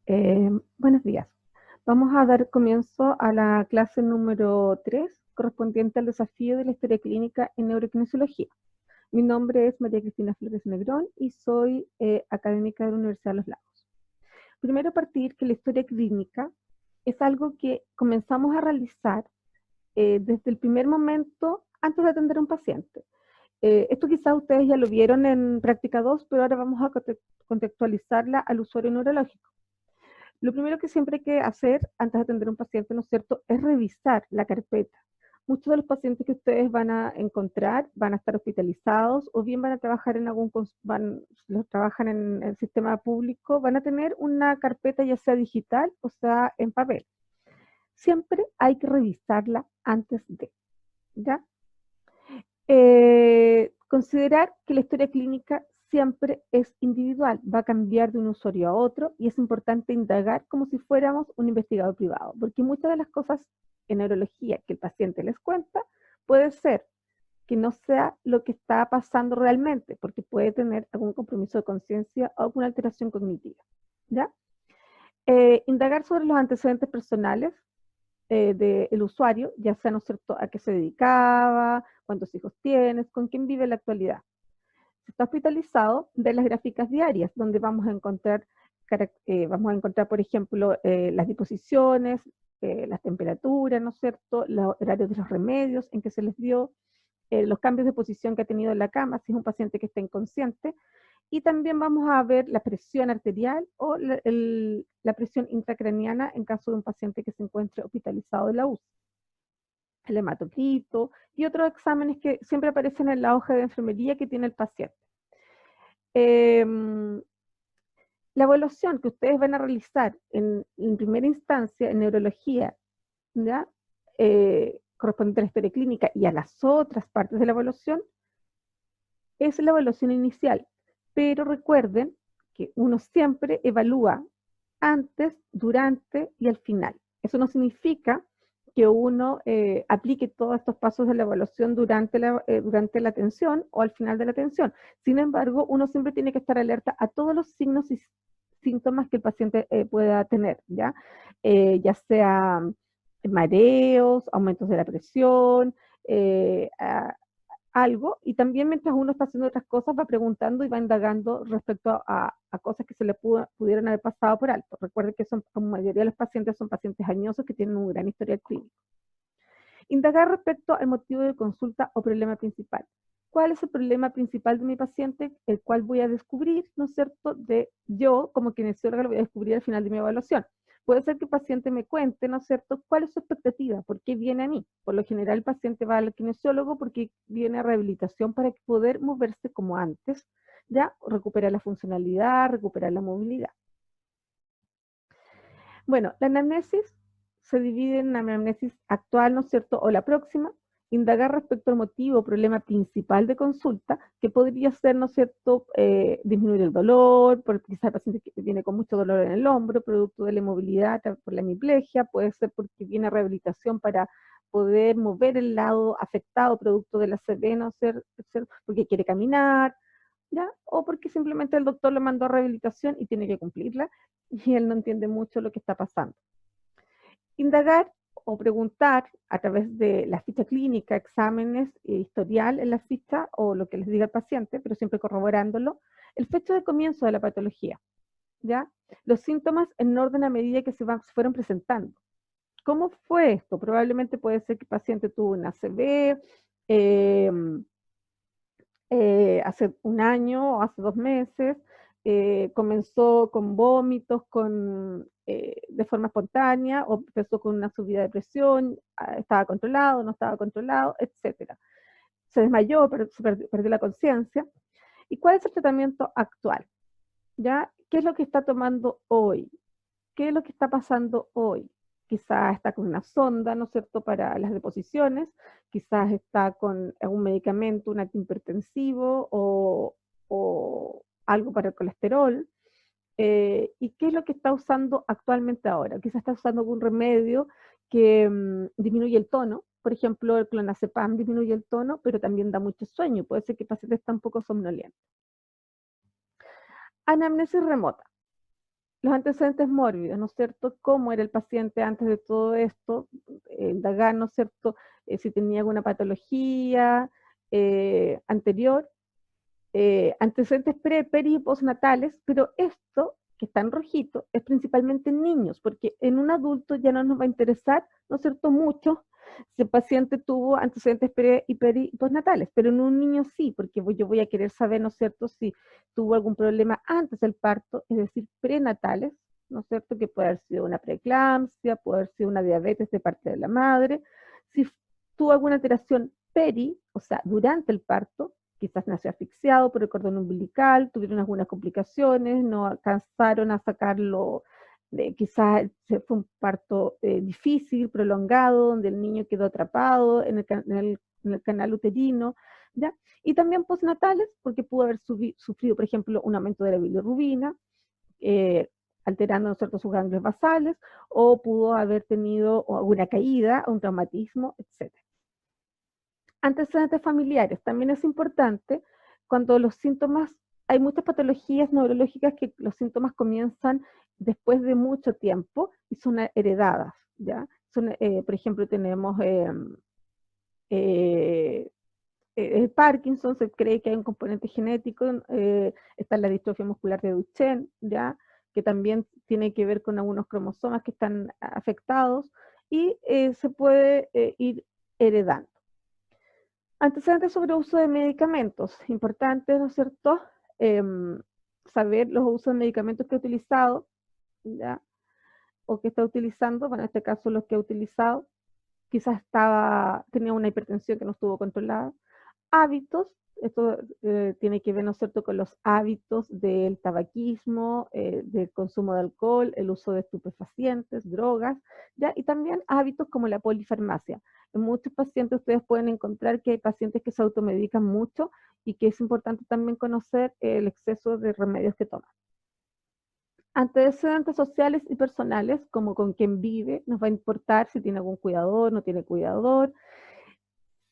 Buenos días. Vamos a dar comienzo a la clase número 3, correspondiente al desafío de la historia clínica en neurokinesiología. Mi nombre es María Cristina Flores Negrón y soy académica de la Universidad de Los Lagos. Primero partir que la historia clínica es algo que comenzamos a realizar desde el primer momento antes de atender a un paciente. Esto quizás ustedes ya lo vieron en práctica 2, pero ahora vamos a contextualizarla al usuario neurológico. Lo primero que siempre hay que hacer antes de atender a un paciente, ¿no es cierto?, es revisar la carpeta. Muchos de los pacientes que ustedes van a encontrar van a estar hospitalizados o bien van a trabajar en los trabajan en el sistema público, van a tener una carpeta ya sea digital o sea en papel. Siempre hay que revisarla antes de, ¿ya? Considerar que la historia clínica siempre es individual, va a cambiar de un usuario a otro y es importante indagar como si fuéramos un investigador privado, porque muchas de las cosas en neurología que el paciente les cuenta puede ser que no sea lo que está pasando realmente, porque puede tener algún compromiso de conciencia o alguna alteración cognitiva, ¿ya? Indagar sobre los antecedentes personales del usuario, ya sea, ¿no es cierto?, a qué se dedicaba, cuántos hijos tienes, con quién vive en la actualidad. Si está hospitalizado, ver las gráficas diarias, donde vamos a encontrar, por ejemplo, las disposiciones, las temperaturas, ¿no es cierto?, los horarios de los remedios en que se les dio, los cambios de posición que ha tenido en la cama, si es un paciente que está inconsciente, y también vamos a ver la presión arterial o la presión intracraniana en caso de un paciente que se encuentre hospitalizado de la UCI. El hematocrito y otros exámenes que siempre aparecen en la hoja de enfermería que tiene el paciente. La evaluación que ustedes van a realizar en primera instancia en neurología, ¿ya? Correspondiente a la historia clínica y a las otras partes de la evaluación, es la evaluación inicial. Pero recuerden que uno siempre evalúa antes, durante y al final. Eso no significa que uno aplique todos estos pasos de la evaluación durante la atención o al final de la atención. Sin embargo, uno siempre tiene que estar alerta a todos los signos y síntomas que el paciente pueda tener, ya sea mareos, aumentos de la presión, algo, y también mientras uno está haciendo otras cosas va preguntando y va indagando respecto a cosas que se le pudieron haber pasado por alto. Recuerden que la mayoría de los pacientes son pacientes añosos que tienen un gran historial clínico. Indagar respecto al motivo de consulta o problema principal. ¿Cuál es el problema principal de mi paciente? El cual voy a descubrir, ¿no es cierto? Yo, como kinesióloga, lo voy a descubrir al final de mi evaluación. Puede ser que el paciente me cuente, ¿no es cierto?, cuál es su expectativa, por qué viene a mí. Por lo general el paciente va al kinesiólogo porque viene a rehabilitación para poder moverse como antes, ya recuperar la funcionalidad, recuperar la movilidad. Bueno, la anamnesis se divide en la anamnesis actual, ¿no es cierto?, o la próxima, indagar respecto al motivo o problema principal de consulta, que podría ser, ¿no es cierto?, disminuir el dolor, porque quizás el paciente que viene con mucho dolor en el hombro, producto de la inmovilidad por la hemiplegia, puede ser porque viene a rehabilitación para poder mover el lado afectado, producto de la ACV, ¿no es cierto?, porque quiere caminar, ¿ya? O porque simplemente el doctor le mandó a rehabilitación y tiene que cumplirla, y él no entiende mucho lo que está pasando. Indagar o preguntar a través de la ficha clínica, exámenes, historial en la ficha o lo que les diga el paciente, pero siempre corroborándolo, el fecha de comienzo de la patología, ¿ya? Los síntomas en orden a medida que se fueron presentando. ¿Cómo fue esto? Probablemente puede ser que el paciente tuvo una ACV hace un año o hace 2 meses, comenzó con vómitos de forma espontánea, o empezó con una subida de presión, estaba controlado, no estaba controlado, etc. Se desmayó, perdió la conciencia. ¿Y cuál es el tratamiento actual? ¿Ya? ¿Qué es lo que está tomando hoy? ¿Qué es lo que está pasando hoy? Quizás está con una sonda, ¿no es cierto?, para las deposiciones, quizás está con algún medicamento, un antihipertensivo o algo para el colesterol. ¿Y qué es lo que está usando actualmente ahora? Quizás está usando algún remedio que disminuye el tono, por ejemplo, el clonazepam disminuye el tono, pero también da mucho sueño, puede ser que el paciente está un poco somnoliento. Anamnesis remota. los antecedentes mórbidos, ¿no es cierto? ¿Cómo era el paciente antes de todo esto? Indagar, ¿no es cierto? Si tenía alguna patología anterior, antecedentes peri y postnatales, pero esto que está en rojito es principalmente en niños, porque en un adulto ya no nos va a interesar, ¿no es cierto?, mucho si el paciente tuvo antecedentes peri y postnatales, pero en un niño sí, porque yo voy a querer saber, ¿no es cierto?, si tuvo algún problema antes del parto, es decir, prenatales, ¿no es cierto?, que puede haber sido una preeclampsia, puede haber sido una diabetes de parte de la madre, si tuvo alguna alteración peri, o sea, durante el parto, quizás nació asfixiado por el cordón umbilical, tuvieron algunas complicaciones, no alcanzaron a sacarlo, quizás fue un parto difícil, prolongado, donde el niño quedó atrapado en el canal uterino, ¿ya? Y también postnatales, porque pudo haber sufrido, por ejemplo, un aumento de la bilirrubina, alterando, ¿no es cierto?, sus ganglios basales, o pudo haber tenido alguna caída, un traumatismo, etc. Antecedentes familiares, también es importante cuando los síntomas, hay muchas patologías neurológicas que los síntomas comienzan después de mucho tiempo y son heredadas, ¿ya? Por ejemplo, tenemos el Parkinson, se cree que hay un componente genético, está la distrofia muscular de Duchenne, ¿ya? Que también tiene que ver con algunos cromosomas que están afectados y se puede ir heredando. Antecedentes sobre uso de medicamentos, importante, ¿no es cierto? Saber los usos de medicamentos que he utilizado, ¿ya? O que está utilizando, bueno, en este caso los que he utilizado, quizás tenía una hipertensión que no estuvo controlada. Hábitos, esto tiene que ver, ¿no es cierto?, con los hábitos del tabaquismo, del consumo de alcohol, el uso de estupefacientes, drogas, ¿ya? Y también hábitos como la polifarmacia. En muchos pacientes ustedes pueden encontrar que hay pacientes que se automedican mucho y que es importante también conocer el exceso de remedios que toman. Antecedentes sociales y personales, como con quién vive, nos va a importar si tiene algún cuidador, no tiene cuidador,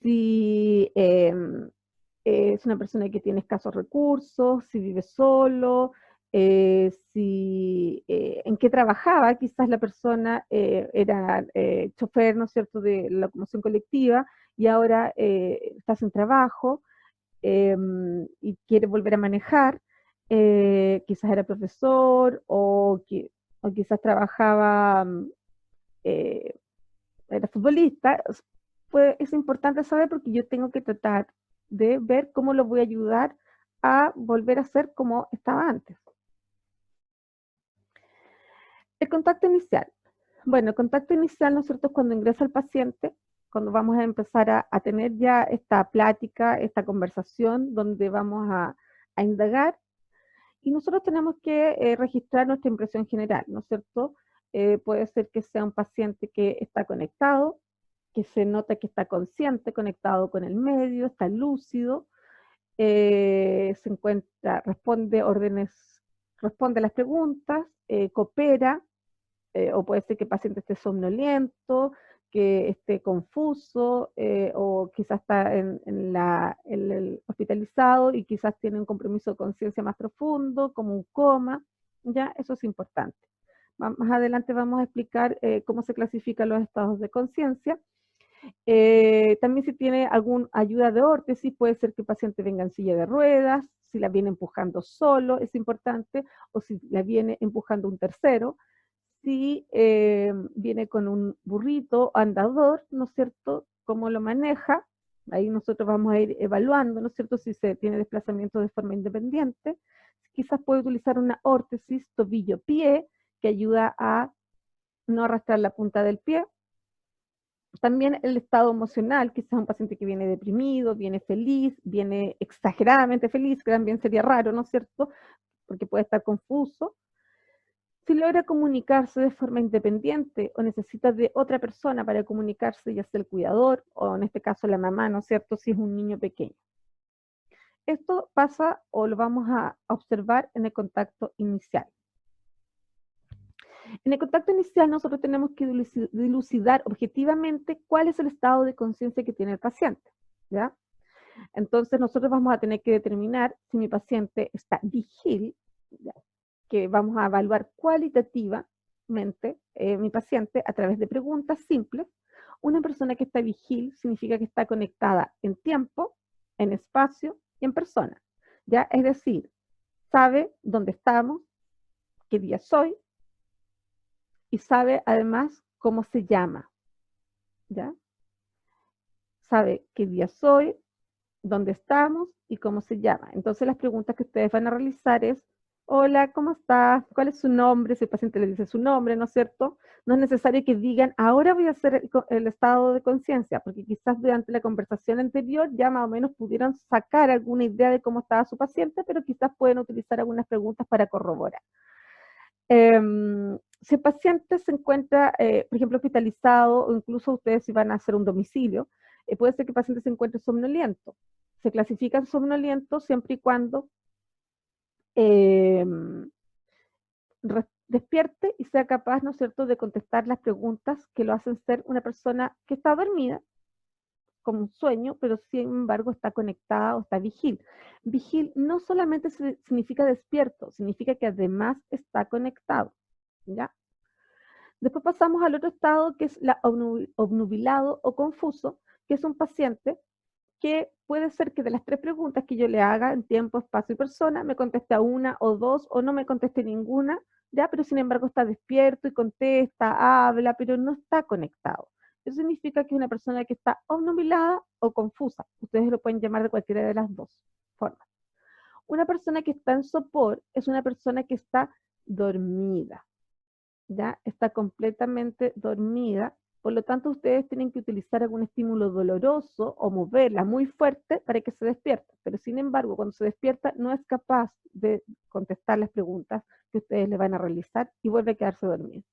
si es una persona que tiene escasos recursos, si vive solo, en qué trabajaba, quizás la persona era chofer, ¿no es cierto?, de la locomoción colectiva y ahora está sin trabajo y quiere volver a manejar, quizás era profesor o quizás trabajaba, eh, era futbolista. Pues es importante saber porque yo tengo que tratar de ver cómo lo voy a ayudar a volver a ser como estaba antes. El contacto inicial. Bueno, el contacto inicial, ¿no es cierto?, es cuando ingresa el paciente, cuando vamos a empezar a tener ya esta plática, esta conversación, donde vamos a indagar, y nosotros tenemos que registrar nuestra impresión general, ¿no es cierto? Puede ser que sea un paciente que está conectado, que se nota que está consciente, conectado con el medio, está lúcido, se encuentra, responde a las preguntas, coopera, o puede ser que el paciente esté somnoliento, que esté confuso, o quizás está en el hospitalizado y quizás tiene un compromiso de conciencia más profundo, como un coma, ¿ya? Eso es importante. Más adelante vamos a explicar cómo se clasifican los estados de conciencia. También si tiene alguna ayuda de órtesis, puede ser que el paciente venga en silla de ruedas, si la viene empujando solo, es importante, o si la viene empujando un tercero, si viene con un burrito andador, ¿no es cierto?, cómo lo maneja, ahí nosotros vamos a ir evaluando, ¿no es cierto?, si se tiene desplazamiento de forma independiente, quizás puede utilizar una órtesis tobillo-pie, que ayuda a no arrastrar la punta del pie. También el estado emocional, quizás un paciente que viene deprimido, viene feliz, viene exageradamente feliz, que también sería raro, ¿no es cierto?, porque puede estar confuso. Si logra comunicarse de forma independiente o necesita de otra persona para comunicarse, ya sea el cuidador o en este caso la mamá, ¿no es cierto?, si es un niño pequeño. Esto pasa o lo vamos a observar en el contacto inicial. En el contacto inicial nosotros tenemos que dilucidar objetivamente cuál es el estado de conciencia que tiene el paciente, ¿ya? Entonces nosotros vamos a tener que determinar si mi paciente está vigil, ¿ya? que vamos a evaluar cualitativamente mi paciente a través de preguntas simples. Una persona que está vigil significa que está conectada en tiempo, en espacio y en persona. ¿Ya? Es decir, sabe dónde estamos, qué día soy, y sabe además cómo se llama. ¿Ya? Sabe qué día soy, dónde estamos y cómo se llama. Entonces las preguntas que ustedes van a realizar es, hola, ¿cómo está? ¿Cuál es su nombre? Si el paciente le dice su nombre, ¿no es cierto? No es necesario que digan, ahora voy a hacer el estado de conciencia, porque quizás durante la conversación anterior ya más o menos pudieron sacar alguna idea de cómo estaba su paciente, pero quizás pueden utilizar algunas preguntas para corroborar. Si el paciente se encuentra, por ejemplo, hospitalizado, o incluso ustedes si van a hacer un domicilio, puede ser que el paciente se encuentre somnoliento. Se clasifica somnoliento siempre y cuando despierte y sea capaz, ¿no es cierto?, de contestar las preguntas que lo hacen ser una persona que está dormida, como un sueño, pero sin embargo está conectada o está vigil. Vigil no solamente significa despierto, significa que además está conectado, ¿ya? Después pasamos al otro estado, que es la obnubilado o confuso, que es un paciente que puede ser que de las 3 preguntas que yo le haga en tiempo, espacio y persona, me conteste a una o 2 o no me conteste ninguna, ¿ya? Pero sin embargo está despierto y contesta, habla, pero no está conectado. Eso significa que es una persona que está obnubilada o confusa. Ustedes lo pueden llamar de cualquiera de las dos formas. Una persona que está en sopor es una persona que está dormida, ¿ya? Está completamente dormida. Por lo tanto, ustedes tienen que utilizar algún estímulo doloroso o moverla muy fuerte para que se despierte. Pero sin embargo, cuando se despierta, no es capaz de contestar las preguntas que ustedes le van a realizar y vuelve a quedarse dormida.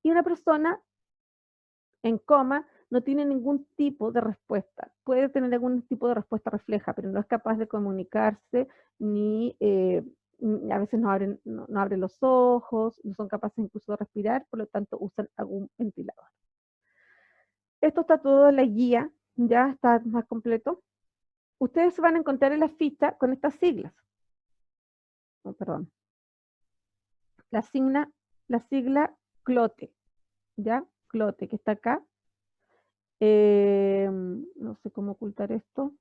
Y una persona en coma no tiene ningún tipo de respuesta. Puede tener algún tipo de respuesta refleja, pero no es capaz de comunicarse ni a veces no abren los ojos, no son capaces incluso de respirar, por lo tanto usan algún ventilador. Esto está todo en la guía, ya está más completo. Ustedes se van a encontrar en la ficha con estas siglas. Oh, perdón. La sigla CLOTE, ¿ya? CLOTE, que está acá. No sé cómo ocultar esto.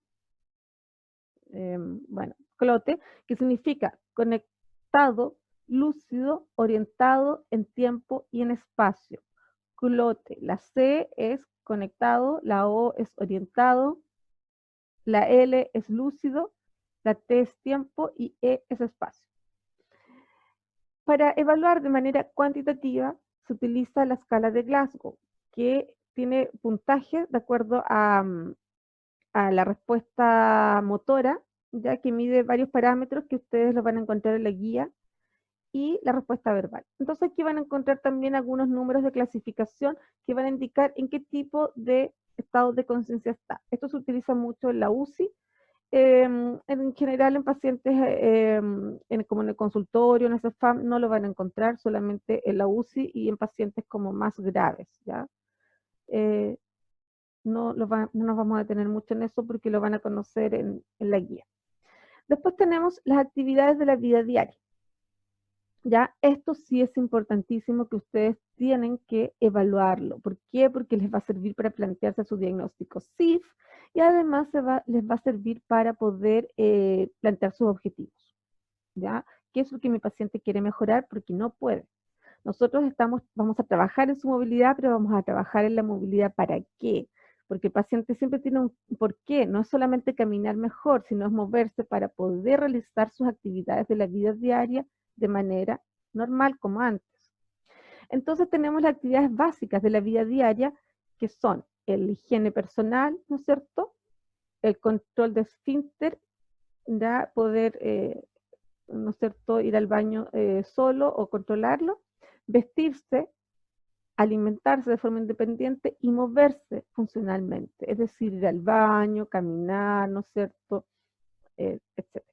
Bueno, CLOTE, que significa conectado, lúcido, orientado en tiempo y en espacio. CLOTE, la C es conectado, la O es orientado, la L es lúcido, la T es tiempo y E es espacio. Para evaluar de manera cuantitativa se utiliza la escala de Glasgow, que tiene puntaje de acuerdo a la respuesta motora, ya que mide varios parámetros que ustedes los van a encontrar en la guía, y la respuesta verbal. Entonces aquí van a encontrar también algunos números de clasificación que van a indicar en qué tipo de estado de conciencia está. Esto se utiliza mucho en la UCI, en general en pacientes como en el consultorio, en el CEFAM, no lo van a encontrar, solamente en la UCI y en pacientes como más graves, ¿ya? No nos vamos a detener mucho en eso porque lo van a conocer en la guía. Después tenemos las actividades de la vida diaria. Ya, esto sí es importantísimo que ustedes tienen que evaluarlo. ¿Por qué? Porque les va a servir para plantearse su diagnóstico SIF y además les va a servir para poder plantear sus objetivos. ¿Ya? ¿Qué es lo que mi paciente quiere mejorar? Porque no puede. Nosotros vamos a trabajar en su movilidad, pero vamos a trabajar en la movilidad ¿para qué? Porque el paciente siempre tiene un porqué, no es solamente caminar mejor, sino es moverse para poder realizar sus actividades de la vida diaria de manera normal como antes. Entonces tenemos las actividades básicas de la vida diaria, que son el higiene personal, ¿no es cierto? El control de esfínter, ya poder, ¿no es cierto?, ir al baño solo o controlarlo, vestirse, alimentarse de forma independiente y moverse funcionalmente, es decir, ir al baño, caminar, ¿no es cierto?, etc.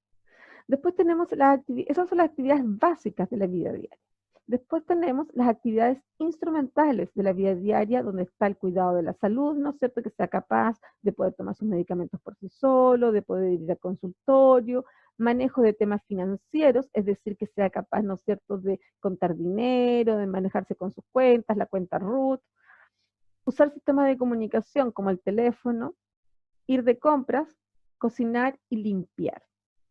Después tenemos esas son las actividades básicas de la vida diaria. Después tenemos las actividades instrumentales de la vida diaria, donde está el cuidado de la salud, ¿no es cierto? Que sea capaz de poder tomar sus medicamentos por sí solo, de poder ir al consultorio, manejo de temas financieros, es decir, que sea capaz, ¿no es cierto?, de contar dinero, de manejarse con sus cuentas, la cuenta RUT, usar sistemas de comunicación como el teléfono, ir de compras, cocinar y limpiar.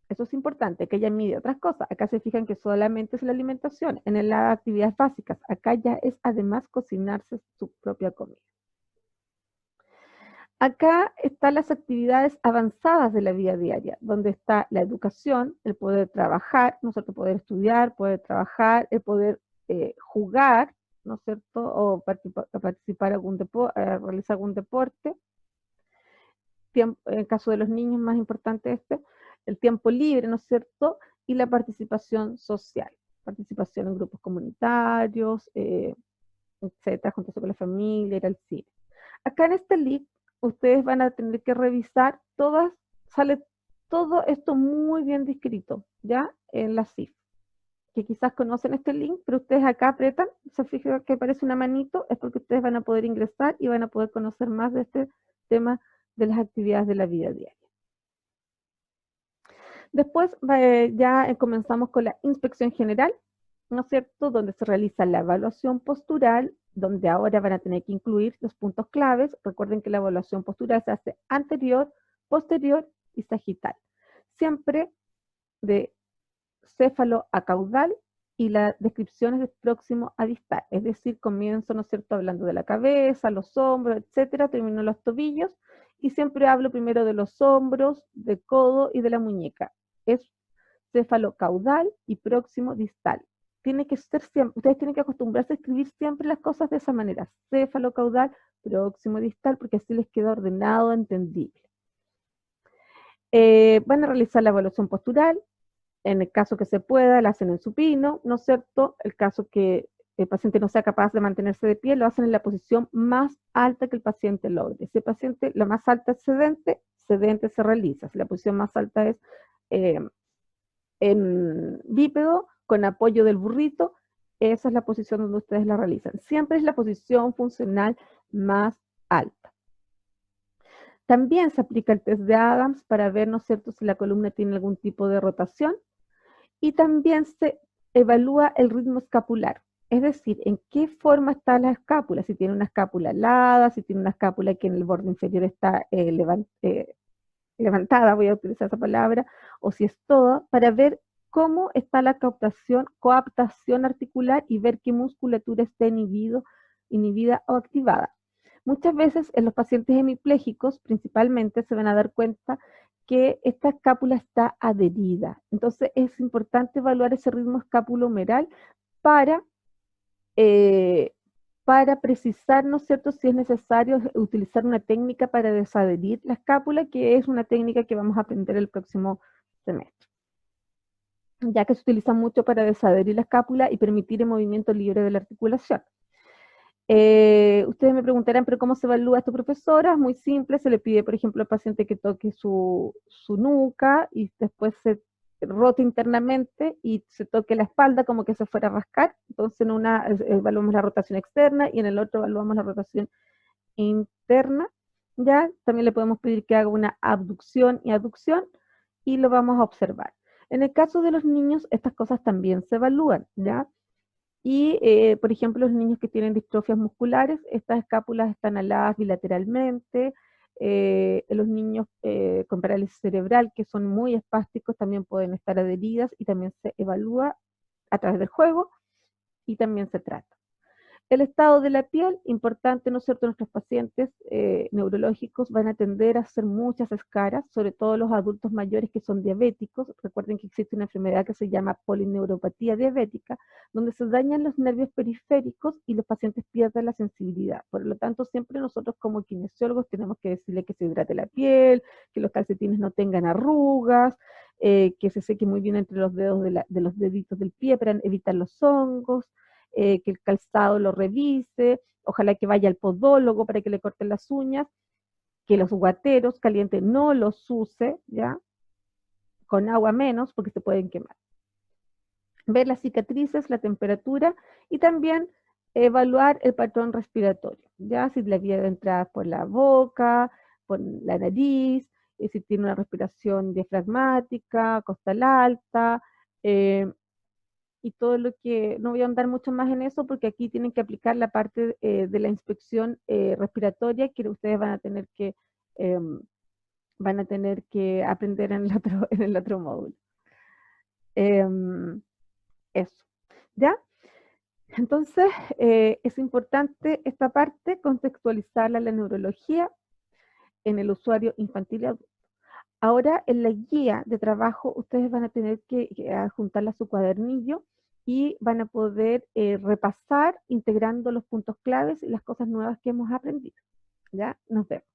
Eso es importante, que ella mide otras cosas. Acá se fijan que solamente es la alimentación, en las actividades básicas. Acá ya es además cocinarse su propia comida. Acá están las actividades avanzadas de la vida diaria, donde está la educación, el poder trabajar, ¿no es cierto?, poder estudiar, poder trabajar, el poder jugar, ¿no es cierto?, o participar realizar algún deporte. En el caso de los niños, más importante el tiempo libre, ¿no es cierto?, y la participación social, participación en grupos comunitarios, etcétera, juntarse con la familia, ir al cine. Acá en este link, ustedes van a tener que revisar sale todo esto muy bien descrito, ¿ya? En la CIF, que quizás conocen este link, pero ustedes acá apretan, se fijan que aparece una manito, es porque ustedes van a poder ingresar y van a poder conocer más de este tema de las actividades de la vida diaria. Después ya comenzamos con la inspección general, ¿no es cierto?, donde se realiza la evaluación postural, donde ahora van a tener que incluir los puntos claves. Recuerden que la evaluación postural se hace anterior, posterior y sagital. Siempre de céfalo a caudal, y la descripción es de próximo a distal. Es decir, comienzo, ¿no es cierto?, hablando de la cabeza, los hombros, etcétera, termino los tobillos, y siempre hablo primero de los hombros, del codo y de la muñeca. Es céfalo caudal y próximo distal. Tiene que ser siempre, ustedes tienen que acostumbrarse a escribir siempre las cosas de esa manera, céfalo caudal, próximo distal, porque así les queda ordenado, entendible. Van a realizar la evaluación postural, en el caso que se pueda, la hacen en supino, ¿no es cierto? El caso que el paciente no sea capaz de mantenerse de pie, lo hacen en la posición más alta que el paciente logre. Si el paciente, la más alta es sedente, sedente se realiza. Si la posición más alta es en bípedo, con apoyo del burrito, esa es la posición donde ustedes la realizan. Siempre es la posición funcional más alta. También se aplica el test de Adams para ver, ¿no es cierto?, si la columna tiene algún tipo de rotación. Y también se evalúa el ritmo escapular, es decir, en qué forma está la escápula, si tiene una escápula alada, si tiene una escápula que en el borde inferior está levantada, voy a utilizar esa palabra, o si es toda, para ver cómo está la coaptación articular y ver qué musculatura está inhibida o activada. Muchas veces en los pacientes hemiplégicos, principalmente, se van a dar cuenta que esta escápula está adherida. Entonces es importante evaluar ese ritmo escapulohumeral para precisar, ¿no es cierto?, si es necesario utilizar una técnica para desadherir la escápula, que es una técnica que vamos a aprender el próximo semestre, ya que se utiliza mucho para desadherir la escápula y permitir el movimiento libre de la articulación. Ustedes me preguntarán, ¿pero cómo se evalúa esto, profesora? Es muy simple, se le pide, por ejemplo, al paciente que toque su nuca y después se rote internamente y se toque la espalda como que se fuera a rascar. Entonces en una evaluamos la rotación externa y en el otro evaluamos la rotación interna. ¿Ya? También le podemos pedir que haga una abducción y aducción y lo vamos a observar. En el caso de los niños, estas cosas también se evalúan, ¿ya? Y, por ejemplo, los niños que tienen distrofias musculares, estas escápulas están aladas bilateralmente. Los niños con parálisis cerebral, que son muy espásticos, también pueden estar adheridas y también se evalúa a través del juego y también se trata. El estado de la piel, importante, ¿no es cierto? Nuestros pacientes neurológicos van a tender a hacer muchas escaras, sobre todo los adultos mayores que son diabéticos. Recuerden que existe una enfermedad que se llama polineuropatía diabética, donde se dañan los nervios periféricos y los pacientes pierden la sensibilidad. Por lo tanto, siempre nosotros como kinesiólogos tenemos que decirle que se hidrate la piel, que los calcetines no tengan arrugas, que se seque muy bien entre los dedos de los deditos del pie para evitar los hongos. Que el calzado lo revise, ojalá que vaya al podólogo para que le corten las uñas, que los guateros calientes no los use, ¿ya? Con agua menos, porque se pueden quemar. ver las cicatrices, la temperatura y también evaluar el patrón respiratorio, ya si la vía de entrada por la boca, por la nariz, si tiene una respiración diafragmática, costal alta, y todo lo que, no voy a andar mucho más en eso porque aquí tienen que aplicar la parte de la inspección respiratoria que ustedes van a tener que aprender en el otro, en el otro módulo. Eso, ¿ya? Entonces, es importante esta parte, contextualizarla en la neurología en el usuario infantil y adulto. Ahora, en la guía de trabajo, ustedes van a tener que adjuntarla a su cuadernillo y van a poder repasar integrando los puntos claves y las cosas nuevas que hemos aprendido. ¿Ya? Nos vemos.